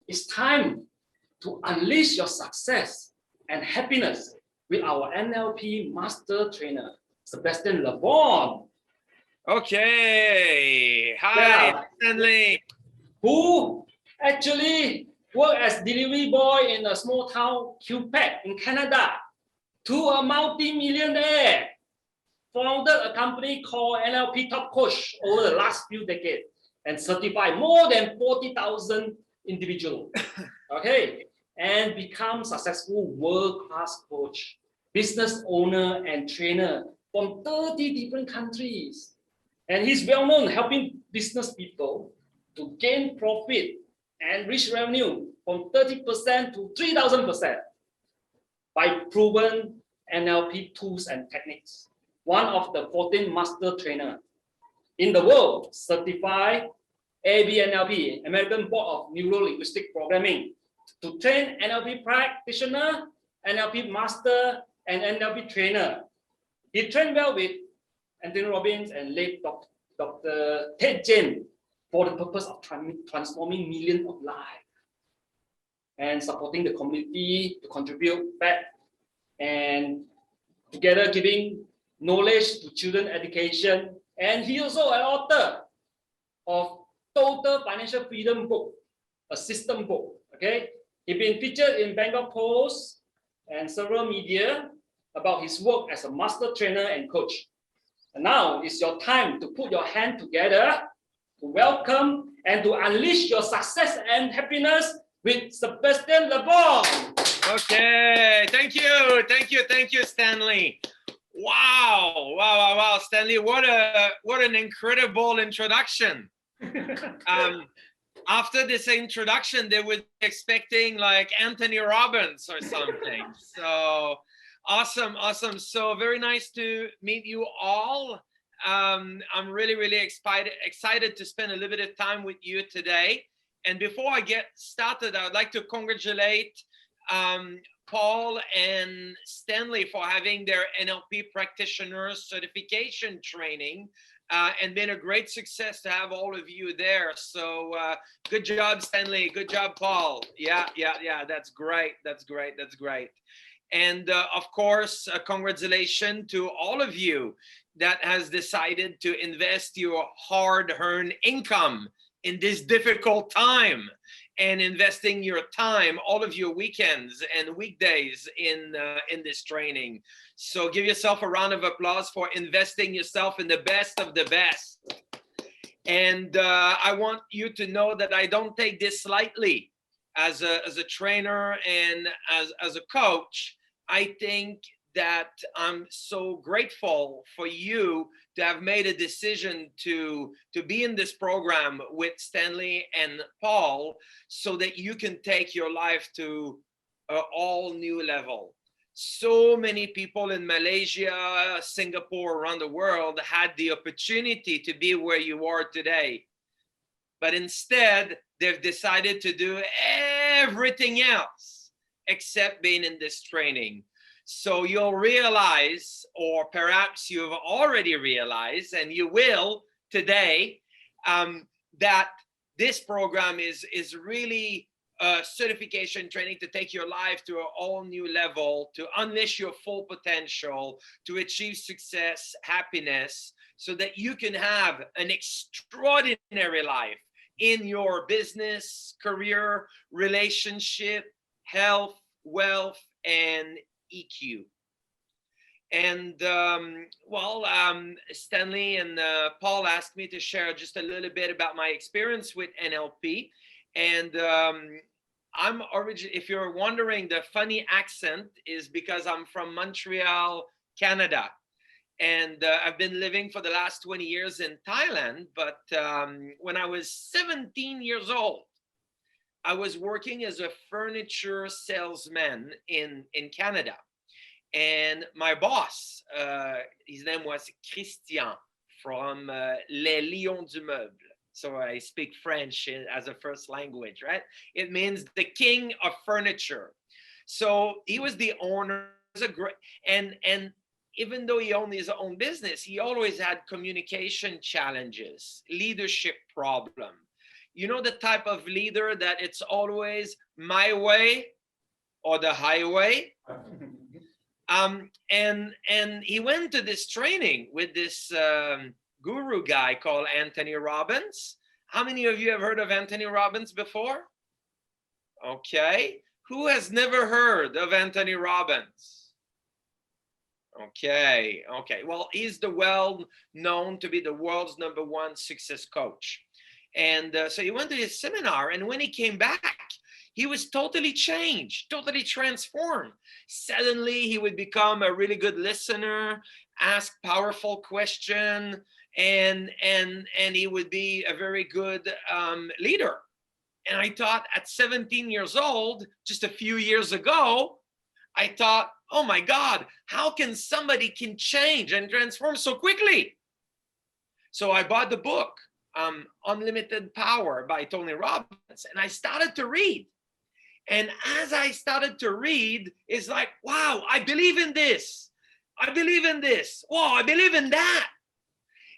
it's time to unleash your success and happiness with our NLP Master Trainer, Sebastien Leblond. Okay. Hi, Stanley. Who actually worked as delivery boy in a small town, Quebec in Canada, to a multi-millionaire, founded a company called NLP Top Coach over the last few decades and certified more than 40,000 individuals. Okay, and become successful world-class coach, business owner and trainer from 30 different countries. And he's well known helping business people to gain profit and reach revenue from 30% to 3,000% by proven NLP tools and techniques. One of the 14 master trainer in the world, certified ABNLP, American Board of Neuro-Linguistic Programming, to train NLP practitioner, NLP master, and NLP trainer. He trained well with Anthony Robbins and late Dr. Ted James for the purpose of transforming millions of lives and supporting the community to contribute back and together giving knowledge to children education. And he also an author of Total Financial Freedom book, a system book. Okay, he's been featured in Bangkok Post and several media about his work as a master trainer and coach. And now it's your time to put your hand together to welcome and to unleash your success and happiness with Sebastien Leblond. Okay, thank you, Stanley. Wow, Stanley, what an incredible introduction. After this introduction, they were expecting like Anthony Robbins or something. So awesome. So very nice to meet you all. I'm really excited to spend a little bit of time with you today. And before I get started, I would like to congratulate Paul and Stanley for having their NLP practitioner certification training. And been a great success to have all of you there. So good job, Stanley. Good job, Paul. Yeah. That's great. And of course, congratulations to all of you that has decided to invest your hard-earned income in this difficult time and investing your time, all of your weekends and weekdays in this training. So give yourself a round of applause for investing yourself in the best of the best. And I want you to know that I don't take this lightly as a trainer and as a coach. I think that I'm so grateful for you to have made a decision to be in this program with Stanley and Paul so that you can take your life to an all new level. So many people in Malaysia, Singapore, around the world had the opportunity to be where you are today. But instead, they've decided to do everything else except being in this training. So you'll realize, or perhaps you've already realized, and you will today, that this program is really a certification training to take your life to an all new level, to unleash your full potential, to achieve success, happiness, so that you can have an extraordinary life in your business, career, relationship, health, wealth, and EQ. And Stanley and Paul asked me to share just a little bit about my experience with NLP. And I'm originally, if you're wondering, the funny accent is because I'm from Montreal, Canada. And I've been living for the last 20 years in Thailand. But when I was 17 years old, I was working as a furniture salesman in Canada. And my boss, his name was Christian from Les Lions du Meuble. So I speak French as a first language, right? It means the king of furniture. So he was the owner, and even though he owned his own business, he always had communication challenges, leadership problem. You know the type of leader that it's always my way or the highway? And he went to this training with this guru guy called Anthony Robbins. How many of you have heard of Anthony Robbins before? Okay. Who has never heard of Anthony Robbins? Okay. Well, he's well known to be the world's #1 success coach. And so he went to his seminar, and when he came back, he was totally changed, totally transformed. Suddenly, he would become a really good listener, ask powerful questions, and he would be a very good leader. And I thought at 17 years old, just a few years ago, I thought, oh my God, how can somebody can change and transform so quickly? So I bought the book, Unlimited Power by Tony Robbins, and I started to read. And as I started to read, it's like, wow, I believe in this. I believe in this. Wow, I believe in that.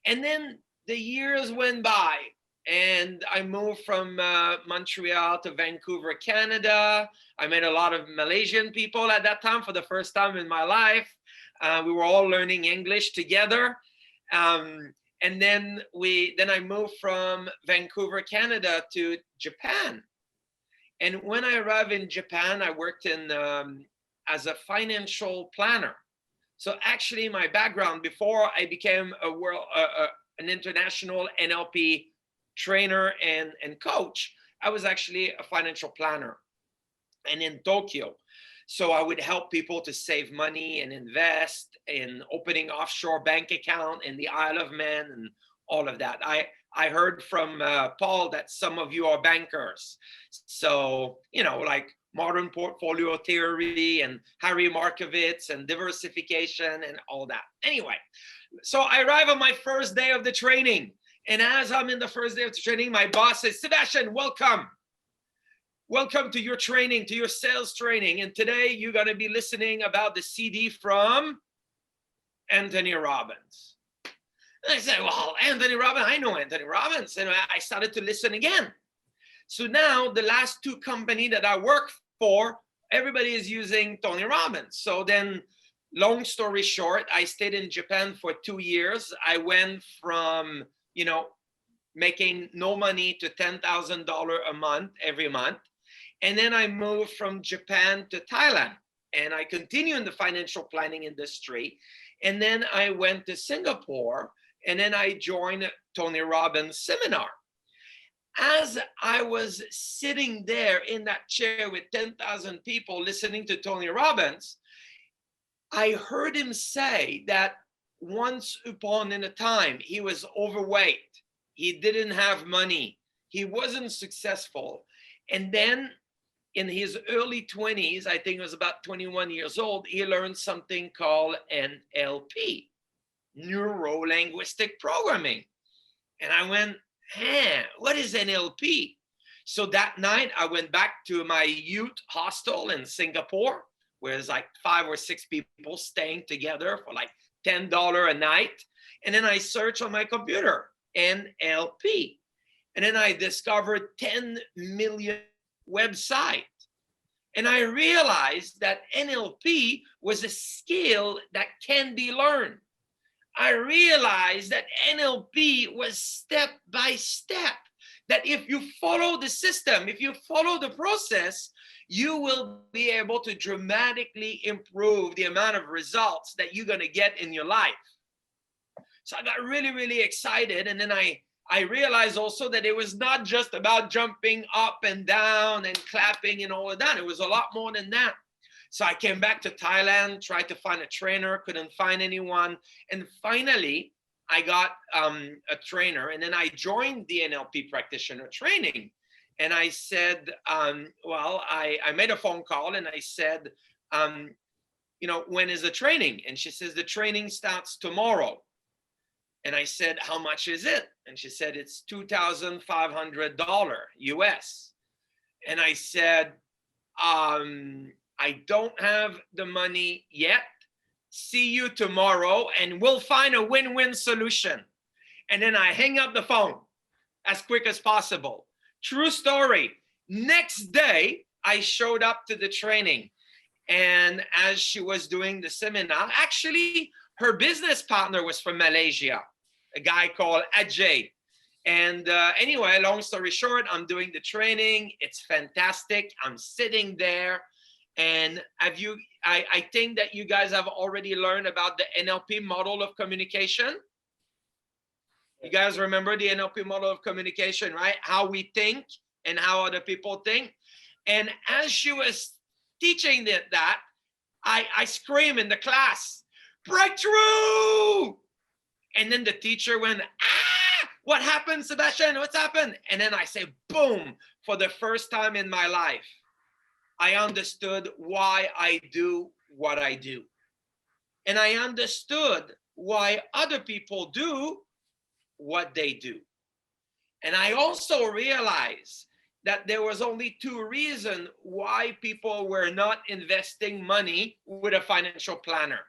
And then the years went by, and I moved from Montreal to Vancouver, Canada. I met a lot of Malaysian people at that time for the first time in my life. We were all learning English together. And then I moved from Vancouver, Canada to Japan. And when I arrived in Japan, I worked in as a financial planner. So actually, my background before I became an international NLP trainer and coach, I was actually a financial planner, and in Tokyo. So I would help people to save money and invest in opening offshore bank account in the Isle of Man and all of that. I heard from Paul that some of you are bankers. So, like modern portfolio theory and Harry Markowitz and diversification and all that. Anyway, so I arrive on my first day of the training. And as I'm in the first day of the training, my boss says, Sebastien, welcome. Welcome to your training, to your sales training. And today you're going to be listening about the CD from Anthony Robbins. And I said, well, Anthony Robbins, I know Anthony Robbins. And I started to listen again. So now the last 2 companies that I work for, everybody is using Tony Robbins. So then, long story short, I stayed in Japan for 2 years. I went from, making no money to $10,000 a month every month. And then I moved from Japan to Thailand, and I continue in the financial planning industry. And then I went to Singapore, and then I joined Tony Robbins' seminar. As I was sitting there in that chair with 10,000 people listening to Tony Robbins, I heard him say that once upon a time, he was overweight. He didn't have money. He wasn't successful. And then in his early 20s, I think it was about 21 years old, he learned something called NLP, neuro-linguistic programming. And I went, what is NLP? So that night, I went back to my youth hostel in Singapore, where there's like 5 or 6 people staying together for like $10 a night. And then I searched on my computer, NLP. And then I discovered 10 million websites. And I realized that NLP was a skill that can be learned. I realized that NLP was step by step, that if you follow the system, if you follow the process, you will be able to dramatically improve the amount of results that you're going to get in your life. So I got really, really excited. And then I realized also that it was not just about jumping up and down and clapping and all of that. It was a lot more than that. So I came back to Thailand, tried to find a trainer, couldn't find anyone. And finally, I got a trainer. And then I joined the NLP practitioner training. And I said, I made a phone call and I said, when is the training? And she says, the training starts tomorrow. And I said, how much is it? And she said, it's $2,500 US. And I said, I don't have the money yet. See you tomorrow and we'll find a win-win solution. And then I hang up the phone as quick as possible. True story. Next day, I showed up to the training. And as she was doing the seminar, actually, her business partner was from Malaysia, a guy called Ajay. And anyway, long story short, I'm doing the training. It's fantastic. I'm sitting there. And I think that you guys have already learned about the NLP model of communication. You guys remember the NLP model of communication, right? How we think and how other people think. And as she was teaching that, I scream in the class, breakthrough! And then the teacher went, ah, what happened, Sebastien? What's happened? And then I say, boom, for the first time in my life, I understood why I do what I do. And I understood why other people do what they do. And I also realized that there was only two reasons why people were not investing money with a financial planner.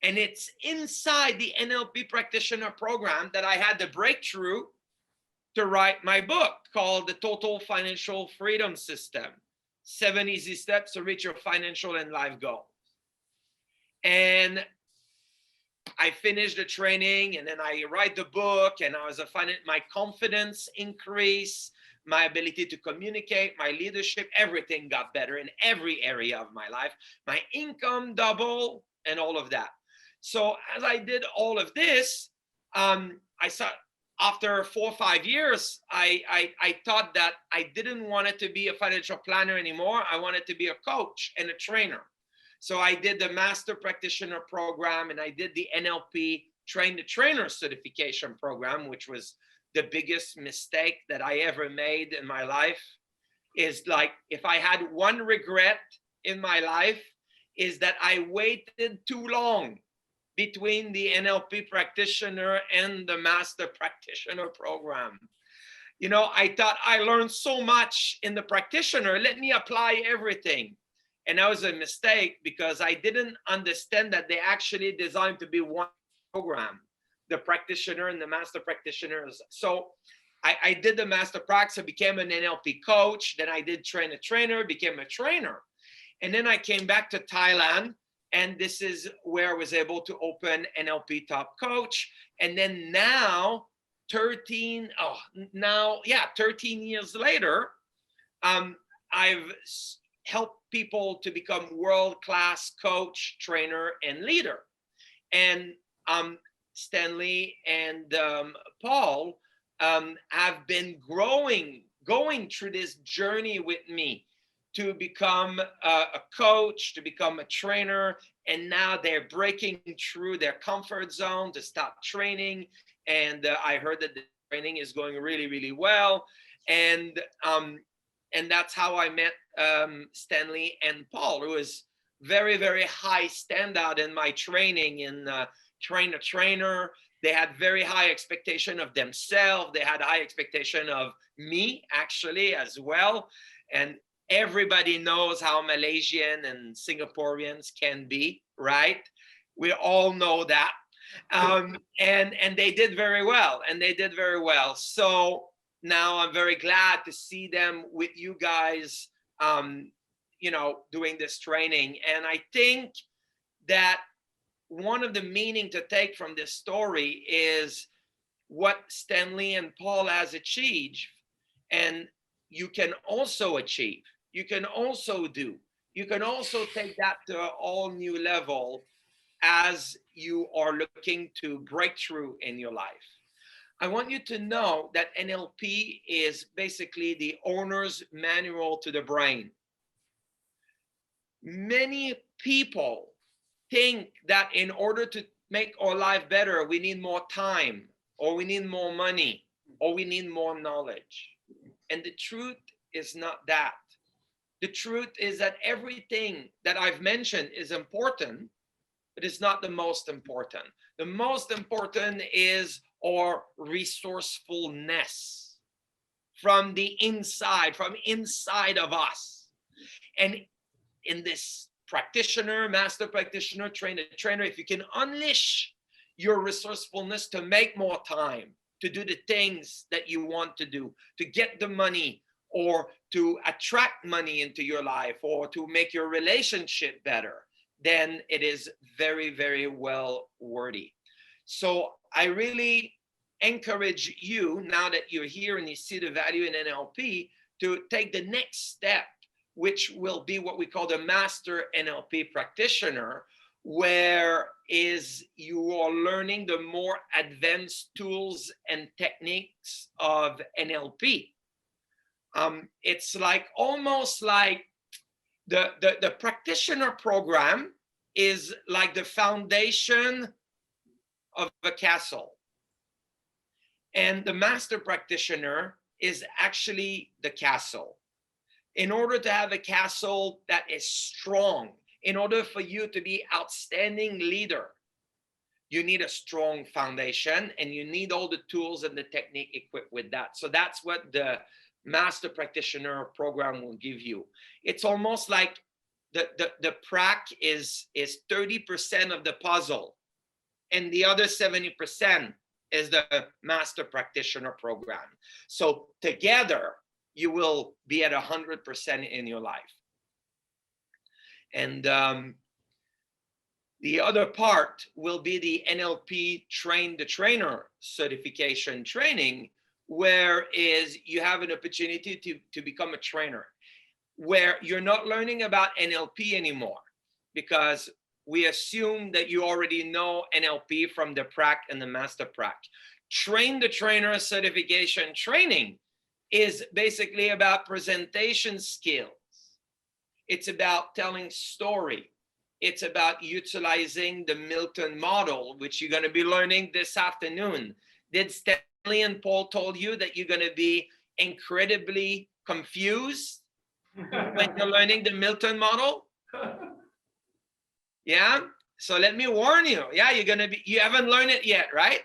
And it's inside the NLP practitioner program that I had the breakthrough to write my book called The Total Financial Freedom System, 7 Easy Steps to Reach Your Financial and Life Goals. And I finished the training, and then I write the book, and my confidence increased, my ability to communicate, my leadership, everything got better in every area of my life. My income doubled and all of that. So as I did all of this, I saw after 4 or 5 years, I thought that I didn't want it to be a financial planner anymore. I wanted to be a coach and a trainer. So I did the Master Practitioner program, and I did the NLP Train the Trainer certification program, which was the biggest mistake that I ever made in my life. Is like, if I had one regret in my life, is that I waited too long between the NLP practitioner and the Master Practitioner program. You know, I thought I learned so much in the practitioner, let me apply everything. And that was a mistake, because I didn't understand that they actually designed to be one program, the practitioner and the master practitioners. So I did the master practice, I became an NLP coach. Then I did train a trainer, became a trainer. And then I came back to Thailand, and this is where I was able to open NLP Top Coach. And then now, 13 years later, I've helped people to become world-class coach, trainer, and leader. And Stanley and Paul have been going through this journey with me to become a coach, to become a trainer, and now they're breaking through their comfort zone to start training. And I heard that the training is going really, really well. And that's how I met Stanley and Paul, who is very, very high standout in my training in train a trainer. They had very high expectation of themselves. They had high expectation of me, actually, as well. And everybody knows how Malaysian and Singaporeans can be, right? We all know that. And they did very well. So now I'm very glad to see them with you guys, doing this training. And I think that one of the meaning to take from this story is what Stanley and Paul has achieved, and you can also achieve. You can also do. You can also take that to an all new level as you are looking to break through in your life. I want you to know that NLP is basically the owner's manual to the brain. Many people think that in order to make our life better, we need more time, or we need more money, or we need more knowledge. And the truth is not that. The truth is that everything that I've mentioned is important, but it's not the most important. The most important is our resourcefulness from the inside, from inside of us. And in this practitioner, master practitioner, trainer, if you can unleash your resourcefulness to make more time, to do the things that you want to do, to get the money, or to attract money into your life, or to make your relationship better, then it is very, very well worthy. So I really encourage you, now that you're here and you see the value in NLP, to take the next step, which will be what we call the Master NLP Practitioner, where is you are learning the more advanced tools and techniques of NLP. It's like almost like the practitioner program is like the foundation of a castle, and the master practitioner is actually the castle. In order to have a castle that is strong, in order for you to be outstanding leader, you need a strong foundation, and you need all the tools and the technique equipped with that. So that's what the master practitioner program will give you. It's almost like the prac is 30% of the puzzle, and the other 70% is the master practitioner program. So together you will be at 100% in your life. And the other part will be the NLP Train the Trainer certification training, where is you have an opportunity to become a trainer, where you're not learning about NLP anymore, because we assume that you already know NLP from the prac and the master prac. Train the Trainer certification training is basically about presentation skills. It's about telling story. It's about utilizing the Milton model, which you're going to be learning this afternoon. Did Stanley and Paul told you that you're going to be incredibly confused when you're learning the Milton model? Yeah. So let me warn you. Yeah, you haven't learned it yet, right?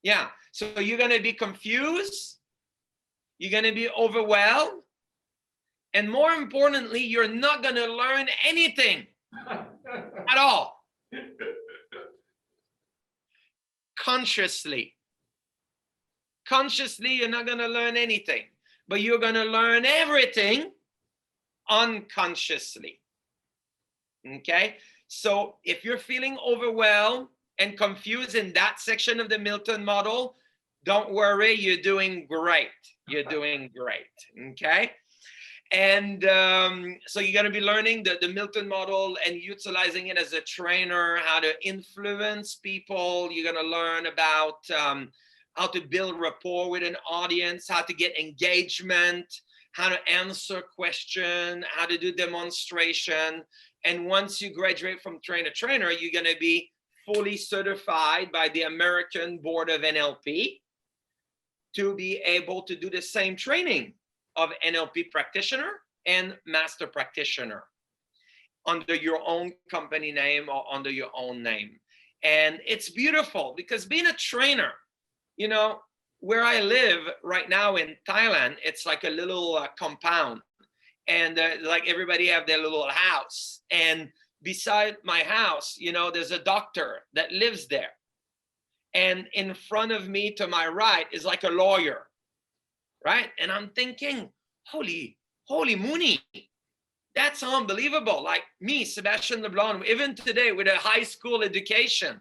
Yeah. So you're going to be confused. You're going to be overwhelmed. And more importantly, you're not going to learn anything at all. Consciously, you're not going to learn anything, but you're going to learn everything unconsciously. Okay? So if you're feeling overwhelmed and confused in that section of the Milton model, don't worry, you're doing great. You're doing great. Okay? And so you're going to be learning the Milton model and utilizing it as a trainer, how to influence people. You're going to learn about how to build rapport with an audience, how to get engagement, how to answer questions, how to do demonstration. And once you graduate from trainer, you're going to be fully certified by the American Board of NLP to be able to do the same training of NLP practitioner and master practitioner under your own company name or under your own name. And it's beautiful because being a trainer, you know, where I live right now in Thailand, it's like a little compound, and like everybody have their little house. And beside my house, you know, there's a doctor that lives there. And in front of me to my right is like a lawyer. Right? And I'm thinking, holy moony, that's unbelievable. Like me, Sebastien Leblond, even today with a high school education,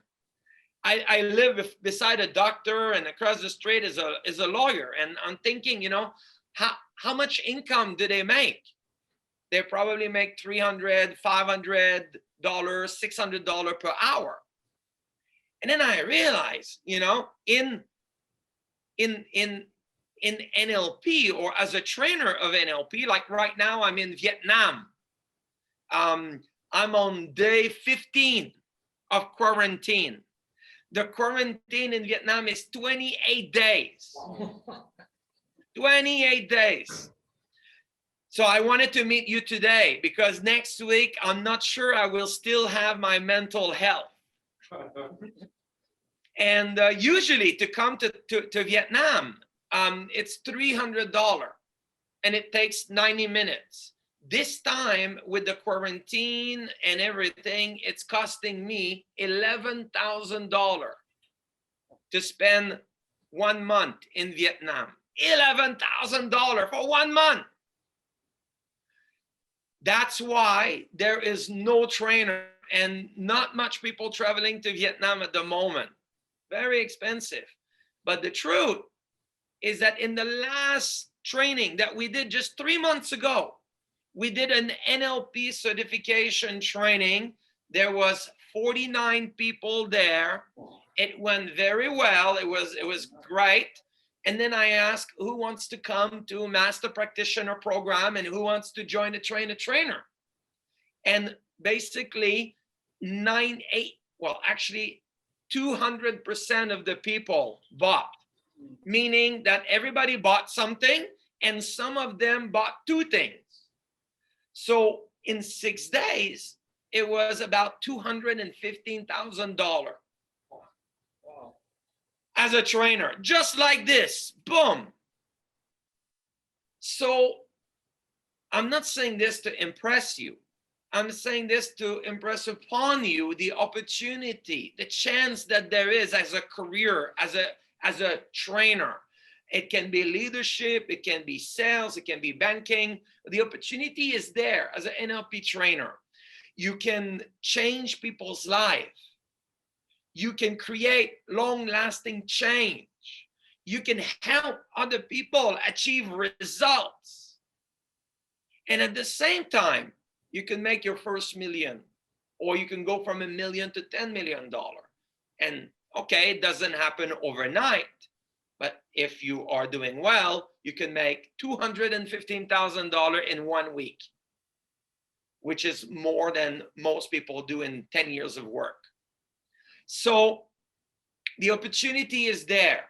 I live beside a doctor, and across the street is a lawyer. And I'm thinking, you know, how much income do they make? They probably make $300, $500, $600 per hour. And then I realized, you know, in NLP, or as a trainer of NLP, like right now I'm in Vietnam. I'm on day 15 of quarantine. The quarantine in Vietnam is 28 days. 28 days. So I wanted to meet you today because next week I'm not sure I will still have my mental health. And usually to come to Vietnam, it's $300 and it takes 90 minutes. This time with the quarantine and everything, it's costing me $11,000 to spend 1 month in Vietnam. $11,000 for 1 month. That's why there is no trainer and not much people traveling to Vietnam at the moment. Very expensive. But the truth is that in the last training that we did just 3 months ago, we did an NLP certification training. There was 49 people there. It went very well. It was great. And then I asked who wants to come to Master Practitioner program and who wants to join the trainer. And basically 200% of the people bought, meaning that everybody bought something and some of them bought 2 things. So in 6 days, it was about $215,000 as a trainer, just like this, boom. So I'm not saying this to impress you. I'm saying this to impress upon you the opportunity, the chance that there is as a career, as a trainer. It can be leadership, it can be sales, it can be banking. The opportunity is there as an NLP trainer. You can change people's lives. You can create long-lasting change. You can help other people achieve results. And at the same time, you can make your first million, or you can go from $1 million to $10 million. And okay, it doesn't happen overnight, but if you are doing well, you can make $215,000 in 1 week, which is more than most people do in 10 years of work. So the opportunity is there.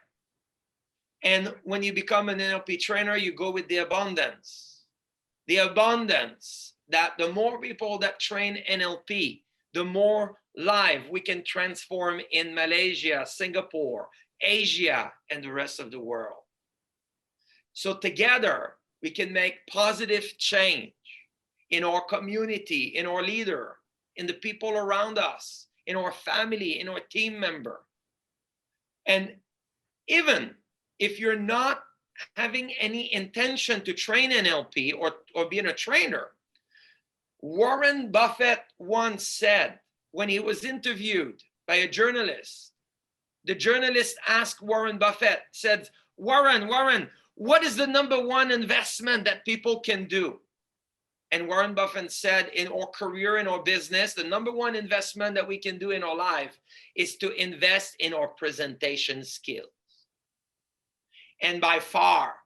And when you become an NLP trainer, you go with the abundance. The abundance that the more people that train NLP, the more life we can transform in Malaysia, Singapore, Asia, and the rest of the world. So together, we can make positive change in our community, in our leader, in the people around us, in our family, in our team member. And even if you're not having any intention to train NLP or being a trainer, Warren Buffett once said, when he was interviewed by a journalist, the journalist asked Warren Buffett, said, Warren, what is the #1 investment that people can do? And Warren Buffett said, in our career, in our business, the #1 investment that we can do in our life is to invest in our presentation skills. And by far,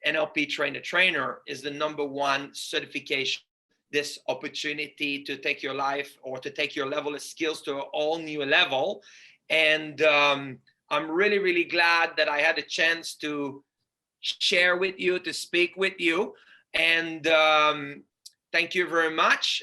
NLP trainer is the #1 certification, this opportunity to take your life or to take your level of skills to an all new level. And I'm really, really glad that I had a chance to share with you, to speak with you. And thank you very much.